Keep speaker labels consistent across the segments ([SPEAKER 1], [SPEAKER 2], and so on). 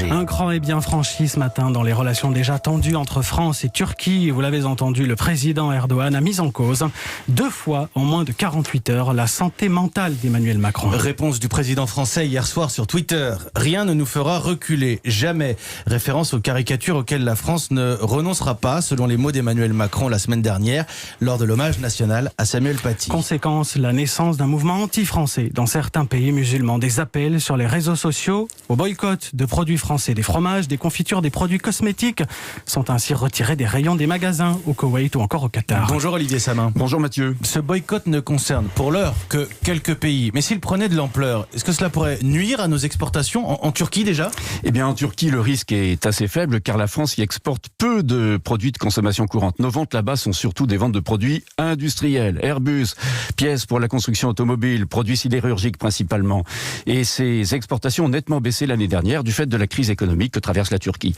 [SPEAKER 1] l'étranger.
[SPEAKER 2] Un cran est bien franchi ce matin dans les relations déjà tendues entre France et Turquie. Vous l'avez entendu, le président Erdogan a mis en cause 2 fois en moins de 48 heures la santé mentale d'Emmanuel Macron.
[SPEAKER 3] Réponse du président français hier soir sur Twitter. Rien ne nous fera reculer, jamais. Référence aux caricatures auxquelles la France ne renoncera pas, selon les mots d'Emmanuel Macron la semaine dernière, lors de l'hommage national à Samuel Paty.
[SPEAKER 2] Conséquence, la naissance d'un mouvement anti-français dans certains pays musulmans. Des appels sur les réseaux sociaux au boycott de produits français, des fromages, des confitures, des produits cosmétiques sont ainsi retirés des rayons des magasins au Koweït ou encore au Qatar.
[SPEAKER 3] Bonjour Olivier Samin.
[SPEAKER 4] Bonjour Mathieu.
[SPEAKER 3] Ce boycott ne concerne pour l'heure que quelques pays. Mais s'il prenait de l'ampleur, est-ce que cela pourrait nuire à nos exportations en Turquie déjà ?
[SPEAKER 4] Eh bien en Turquie, le risque est assez faible car la France y exporte peu de produits de consommation courante. Nos ventes là-bas sont surtout des ventes de produits industriels, Airbus, pièces pour la construction automobile, produits sidérurgiques principalement. Et ces exportations ont nettement baissé l'année dernière du fait de la crise économique que traverse la Turquie.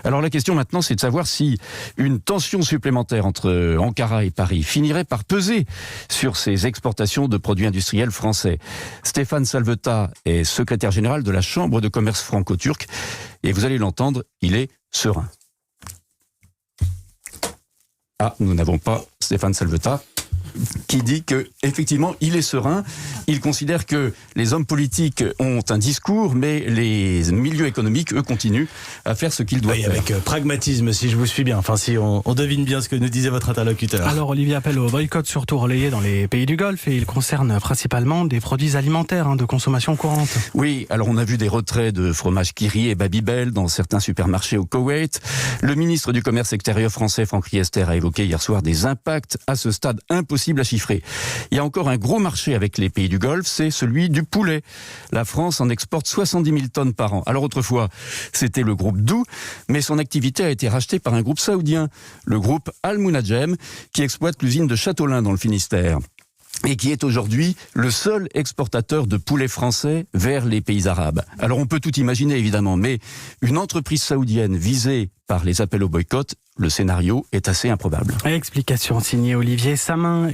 [SPEAKER 4] Alors la question maintenant, c'est de savoir si une tension supplémentaire entre Ankara et Paris finirait par peser sur ces exportations de produits industriels français. Stéphane Salveta est secrétaire général de la Chambre de commerce franco-turque et vous allez l'entendre, il est serein. Ah, nous n'avons pas Stéphane Salveta qui dit que effectivement il est serein. Il considère que les hommes politiques ont un discours, mais les milieux économiques, eux, continuent à faire ce qu'ils doivent faire.
[SPEAKER 3] Avec pragmatisme, si je vous suis bien. Enfin, si on devine bien ce que nous disait votre interlocuteur.
[SPEAKER 2] Alors Olivier appelle au boycott surtout relayé dans les pays du Golfe et il concerne principalement des produits alimentaires de consommation courante.
[SPEAKER 4] Oui, alors on a vu des retraits de fromage Kiri et Babybel dans certains supermarchés au Koweït. Le ministre du Commerce extérieur français, Franck Riester, a évoqué hier soir des impacts à ce stade impossible à chiffrer. Il y a encore un gros marché avec les pays du Golfe, c'est celui du poulet. La France en exporte 70 000 tonnes par an. Alors autrefois, c'était le groupe Doux, mais son activité a été rachetée par un groupe saoudien, le groupe Al Munajem, qui exploite l'usine de Châteaulin dans le Finistère et qui est aujourd'hui le seul exportateur de poulet français vers les pays arabes. Alors on peut tout imaginer évidemment, mais une entreprise saoudienne visée par les appels au boycott, le scénario est assez improbable.
[SPEAKER 2] Explication signée Olivier Samin.